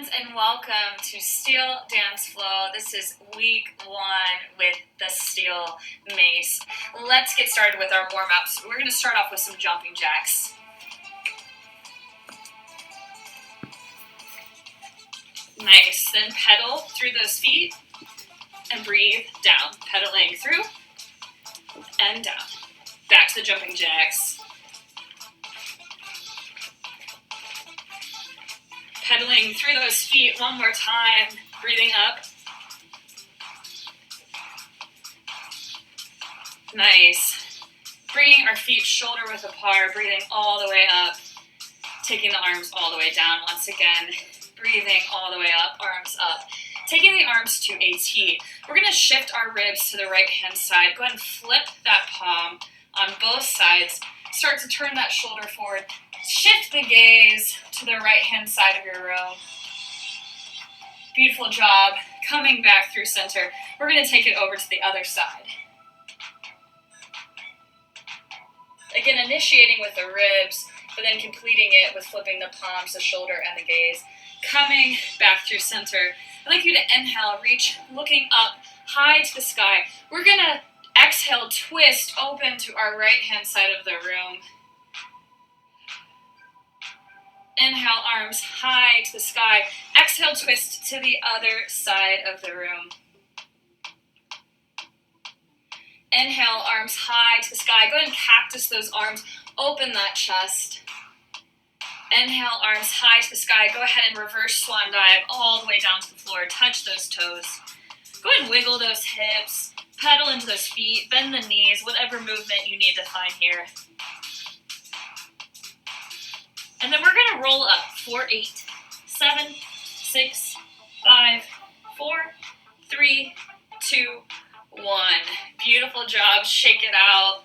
friends, and welcome to Steel Dance Flow. This is week 1 with the Steel Mace. Let's get started with our warm-ups. We're going to start off with some jumping jacks. Nice. Then pedal through those feet and breathe down. Pedaling through and down. Back to the jumping jacks. Pedaling through those feet one more time, breathing up. Nice. Bringing our feet shoulder width apart, breathing all the way up. Taking the arms all the way down once again. Breathing all the way up, arms up. Taking the arms to a T. We're going to shift our ribs to the right hand side. Go ahead and flip that palm on both sides. Start to turn that shoulder forward. Shift the gaze to the right-hand side of your room. Beautiful job. Coming back through center. We're going to take it over to the other side. Again, initiating with the ribs, but then completing it with flipping the palms, the shoulder, and the gaze. Coming back through center. I'd like you to inhale, reach, looking up, high to the sky. We're going to exhale, twist, open to our right-hand side of the room. Inhale, arms high to the sky. Exhale, twist to the other side of the room. Inhale, arms high to the sky. Go ahead and cactus those arms. Open that chest. Inhale, arms high to the sky. Go ahead and reverse swan dive all the way down to the floor. Touch those toes. Go ahead and wiggle those hips. Pedal into those feet. Bend the knees. Whatever movement you need to find here. And then we're going to roll up. 4, 8, 7, 6, 5, 4, 3, 2, 1. Beautiful job. Shake it out.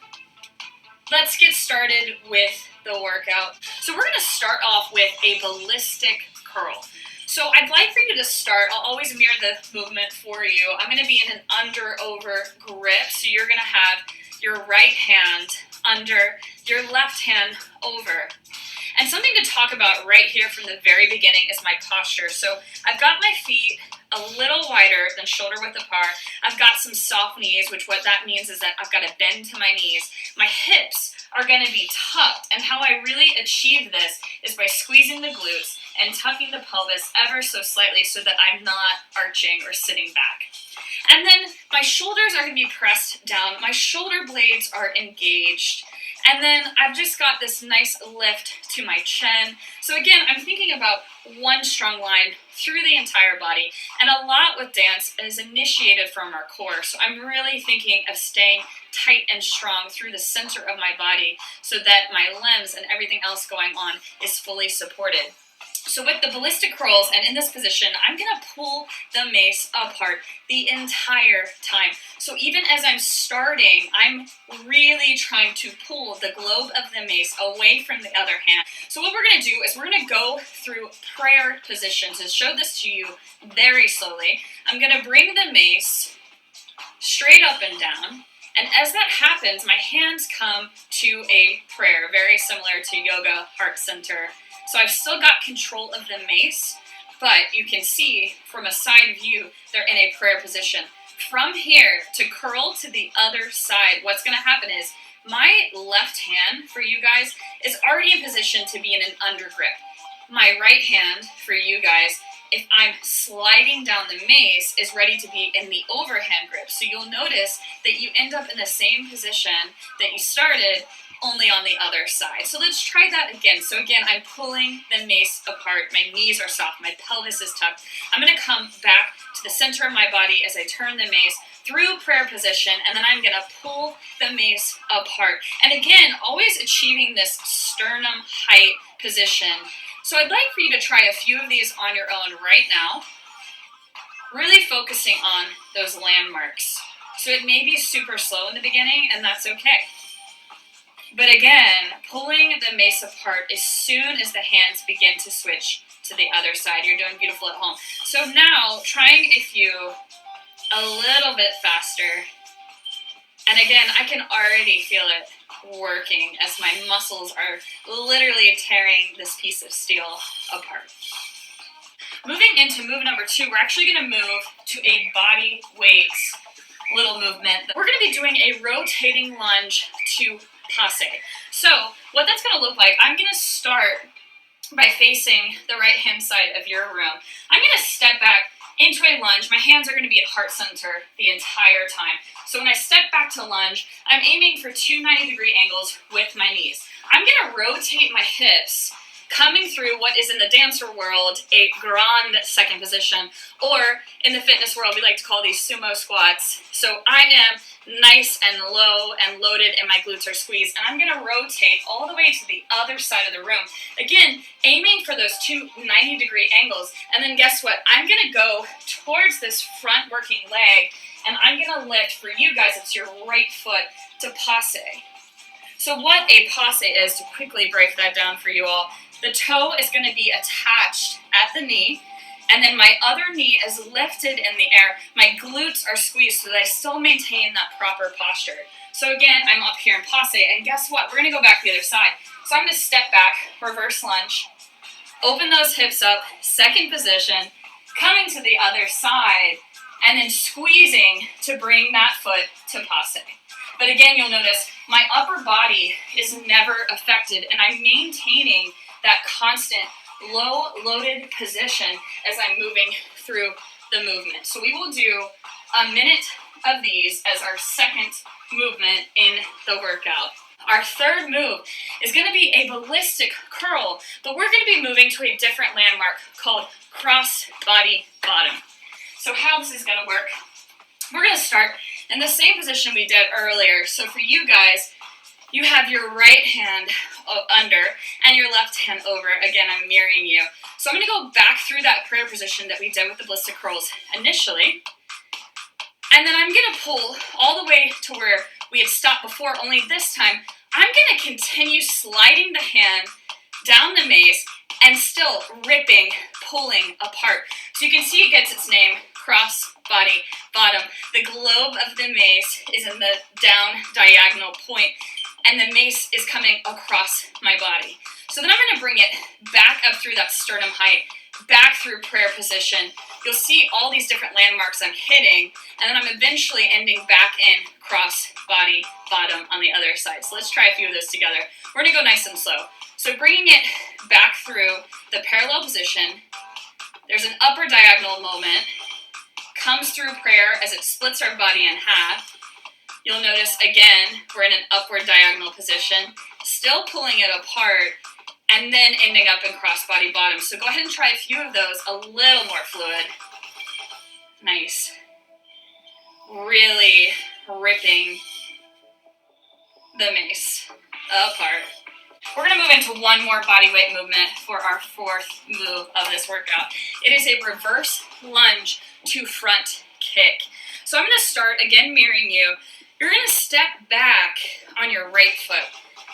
Let's get started with the workout. So we're going to start off with a ballistic curl. So I'd like for you to start, I'll always mirror the movement for you. I'm going to be in an under-over grip. So you're going to have your right hand under, your left hand over. And something to talk about right here from the very beginning is my posture. So I've got my feet a little wider than shoulder width apart. I've got some soft knees, which what that means is that I've got to bend to my knees. My hips are going to be tucked. And how I really achieve this is by squeezing the glutes and tucking the pelvis ever so slightly so that I'm not arching or sitting back. And then my shoulders are going to be pressed down. My shoulder blades are engaged. And then I've just got this nice lift to my chin. So again, I'm thinking about one strong line through the entire body. And a lot with dance is initiated from our core. So I'm really thinking of staying tight and strong through the center of my body so that my limbs and everything else going on is fully supported. So with the ballistic curls and in this position, I'm going to pull the mace apart the entire time. So even as I'm starting, I'm really trying to pull the globe of the mace away from the other hand. So what we're going to do is we're going to go through prayer positions and show this to you very slowly. I'm going to bring the mace straight up and down. And as that happens, my hands come to a prayer, very similar to yoga, heart center. So I've still got control of the mace, but you can see from a side view, they're in a prayer position. From here to curl to the other side, what's going to happen is my left hand for you guys is already in position to be in an under grip. My right hand for you guys, if I'm sliding down the mace, is ready to be in the overhand grip. So you'll notice that you end up in the same position that you started, only on the other side. So let's try that again. So again, I'm pulling the mace apart. My knees are soft. My pelvis is tucked. I'm going to come back to the center of my body as I turn the mace through prayer position, and then I'm going to pull the mace apart. And again, always achieving this sternum height position. So I'd like for you to try a few of these on your own right now, really focusing on those landmarks. So it may be super slow in the beginning, and that's okay. But again, pulling the mace apart as soon as the hands begin to switch to the other side. You're doing beautiful at home. So now, trying a few a little bit faster. And again, I can already feel it working as my muscles are literally tearing this piece of steel apart. Moving into move number 2, we're actually going to move to a body weight little movement. We're going to be doing a rotating lunge to passe. So what that's going to look like, I'm going to start by facing the right hand side of your room. I'm going to step back into a lunge. My hands are going to be at heart center the entire time. So when I step back to lunge, I'm aiming for 2 90-degree angles with my knees. I'm going to rotate my hips, coming through what is in the dancer world a grand second position, or in the fitness world we like to call these sumo squats. So I am nice and low and loaded and my glutes are squeezed, and I'm going to rotate all the way to the other side of the room. Again, aiming for those 2 90-degree angles, and then guess what? I'm going to go towards this front working leg, and I'm going to lift, for you guys, it's your right foot to passe. So what a passe is, to quickly break that down for you all, the toe is going to be attached at the knee, and then my other knee is lifted in the air. My glutes are squeezed so that I still maintain that proper posture. So again, I'm up here in passe, and guess what? We're going to go back to the other side. So I'm going to step back, reverse lunge, open those hips up, second position, coming to the other side, and then squeezing to bring that foot to passe. But again, you'll notice my upper body is never affected, and I'm maintaining that constant low loaded position as I'm moving through the movement. So we will do a minute of these as our second movement in the workout. Our third move is going to be a ballistic curl, but we're going to be moving to a different landmark called cross body bottom. So how this is going to work, we're going to start in the same position we did earlier. So for you guys, you have your right hand under and your left hand over. Again, I'm mirroring you. So I'm going to go back through that prayer position that we did with the ballistic curls initially. And then I'm going to pull all the way to where we had stopped before, only this time I'm going to continue sliding the hand down the mace and still ripping, pulling apart. So you can see it gets its name, cross body bottom. The globe of the mace is in the down diagonal point, and the mace is coming across my body. So then I'm going to bring it back up through that sternum height, back through prayer position. You'll see all these different landmarks I'm hitting, and then I'm eventually ending back in cross body bottom on the other side. So let's try a few of those together. We're going to go nice and slow. So bringing it back through the parallel position, there's an upper diagonal moment, comes through prayer as it splits our body in half. You'll notice, again, we're in an upward diagonal position, still pulling it apart, and then ending up in crossbody bottom. So go ahead and try a few of those, a little more fluid. Nice. Really ripping the mace apart. We're going to move into one more body weight movement for our fourth move of this workout. It is a reverse lunge to front kick. So I'm going to start, again, mirroring you. You're going to step back on your right foot.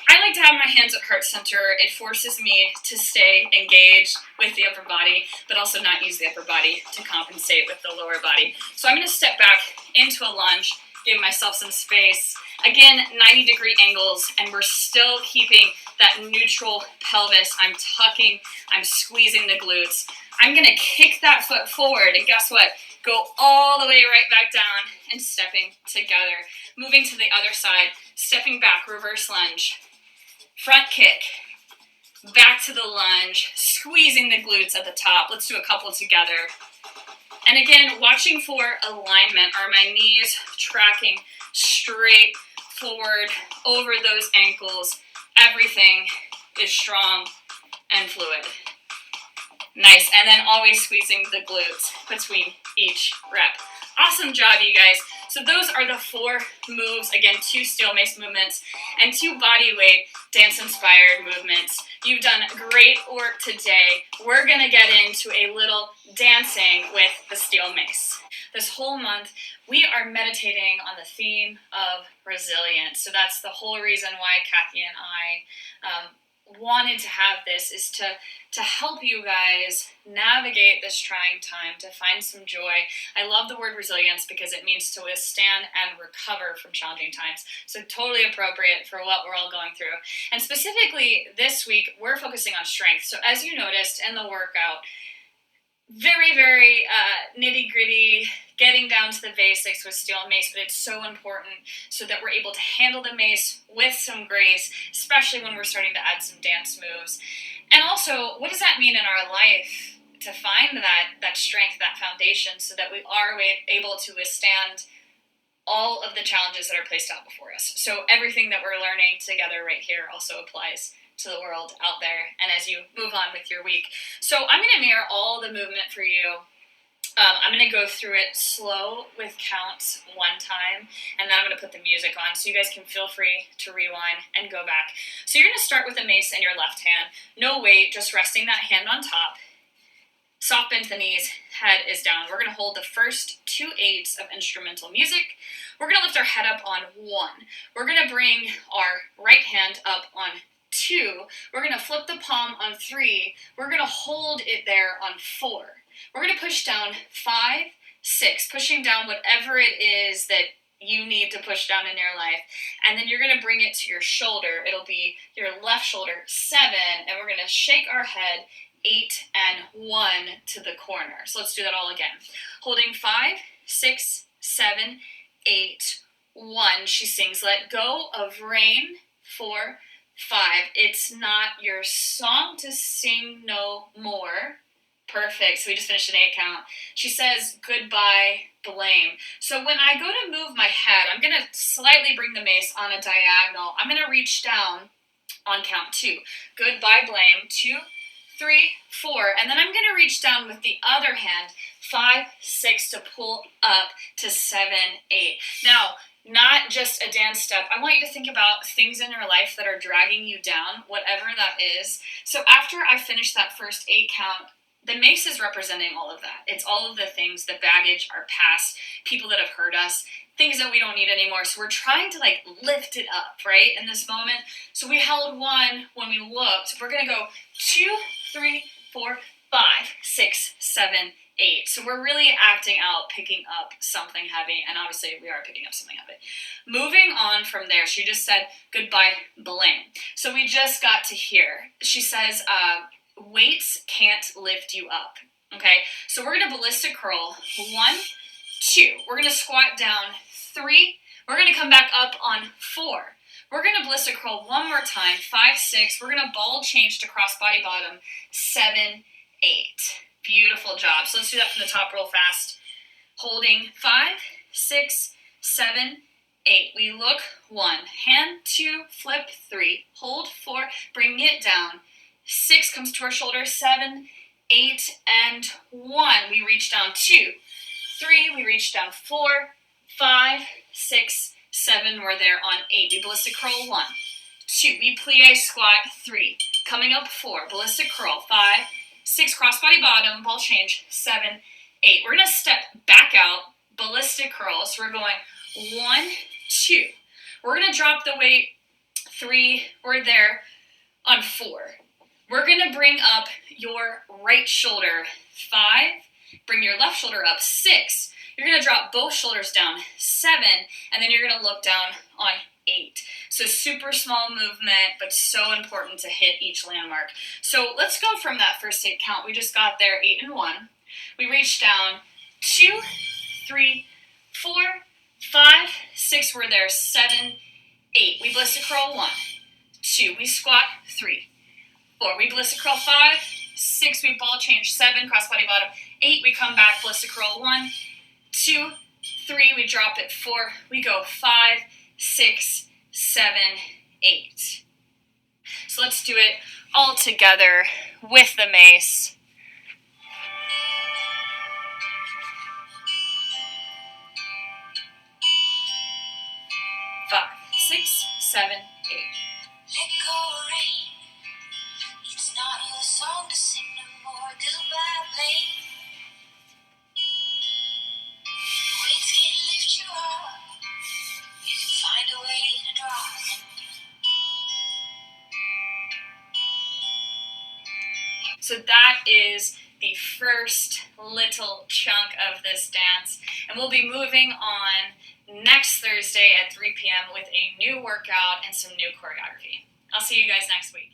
I like to have my hands at heart center. It forces me to stay engaged with the upper body, but also not use the upper body to compensate with the lower body. So I'm going to step back into a lunge, give myself some space. Again, 90-degree angles, and we're still keeping that neutral pelvis. I'm tucking, I'm squeezing the glutes. I'm going to kick that foot forward, and guess what? Go all the way right back down and stepping together. Moving to the other side, stepping back, reverse lunge. Front kick, back to the lunge, squeezing the glutes at the top. Let's do a couple together. And again, watching for alignment. Are my knees tracking straight forward over those ankles? Everything is strong and fluid. Nice, and then always squeezing the glutes between each rep. Awesome job, you guys. So those are the 4 moves. Again, 2 steel mace movements and 2 body weight dance-inspired movements. You've done great work today. We're going to get into a little dancing with the steel mace. This whole month, we are meditating on the theme of resilience. So that's the whole reason why Kathy and I wanted to have this, is to help you guys navigate this trying time, to find some joy. I love the word resilience because it means to withstand and recover from challenging times. So totally appropriate for what we're all going through. And specifically this week, we're focusing on strength. So as you noticed in the workout, very, very nitty-gritty, getting down to the basics with steel and mace, but it's so important so that we're able to handle the mace with some grace, especially when we're starting to add some dance moves. And also, what does that mean in our life to find that strength, that foundation, so that we are able to withstand all of the challenges that are placed out before us. So everything that we're learning together right here also applies to the world out there and as you move on with your week. So I'm going to mirror all the movement for you. I'm going to go through it slow with counts one time, and then I'm going to put the music on so you guys can feel free to rewind and go back. So you're going to start with a mace in your left hand. No weight, just resting that hand on top. Soft bend to the knees, head is down. We're going to hold the first 2 8s of instrumental music. We're going to lift our head up on 1. We're going to bring our right hand up on 2. We're going to flip the palm on 3. We're going to hold it there on 4. We're going to push down 5, 6, pushing down whatever it is that you need to push down in your life. And then you're going to bring it to your shoulder. It'll be your left shoulder, 7, and we're going to shake our head, 8 and 1 to the corner. So let's do that all again. Holding 5, 6, 7, 8, 1. She sings, let go of rain, 4, 5. It's not your song to sing no more. Perfect. So we just finished an 8 count. She says, goodbye, blame. So when I go to move my head, I'm going to slightly bring the mace on a diagonal. I'm going to reach down on count 2. Goodbye, blame. 2, 3, 4, and then I'm going to reach down with the other hand, 5, 6 to pull up to 7, 8. Now, not just a dance step. I want you to think about things in your life that are dragging you down, whatever that is. So after I finish that first 8 count, the mace is representing all of that. It's all of the things, the baggage, our past, people that have hurt us, things that we don't need anymore. So we're trying to lift it up, right, in this moment. So we held 1 when we looked. We're going to go 2, 3, 4, 5, 6, 7, 8. So we're really acting out, picking up something heavy, and obviously we are picking up something heavy. Moving on from there, she just said, goodbye, blame. So we just got to here. She says, weights can't lift you up. Okay, so we're going to ballistic curl. 1, 2. We're going to squat down. 3. We're going to come back up on 4. We're going to ballistic curl one more time. 5, 6. We're going to ball change to cross body bottom. 7, 8. Beautiful job. So let's do that from the top real fast. Holding 5, 6, 7, 8. We look 1. Hand 2, flip 3. Hold 4. Bring it down. 6 comes to our shoulder, 7, 8, and 1. We reach down 2, 3, we reach down 4, 5, 6, 7, we're there on 8. We ballistic curl 1, 2, we plie squat 3, coming up 4, ballistic curl 5, 6, cross body bottom, ball change 7, 8. We're going to step back out, ballistic curl, so we're going 1, 2. We're going to drop the weight 3, we're there on 4. We're going to bring up your right shoulder, 5. Bring your left shoulder up, 6. You're going to drop both shoulders down, 7. And then you're going to look down on 8. So super small movement, but so important to hit each landmark. So let's go from that first 8 count. We just got there, 8 and 1. We reach down, 2, 3, 4, 5, 6. We're there, 7, 8. We ballistic curl 1, 2. We squat 3. 4, we ballistic curl 5, 6, we ball change 7, cross body bottom 8, we come back, ballistic curl 1, 2, 3, we drop it 4, we go 5, 6, 7, 8. So let's do it all together with the mace. 5, 6, 7, 8. Let go of rain. It's not a song to sing no more. Goodbye, blame. Weights can lift you up if you find a way to drop. So that is the first little chunk of this dance, and we'll be moving on next Thursday at 3 p.m. with a new workout and some new choreography. I'll see you guys next week.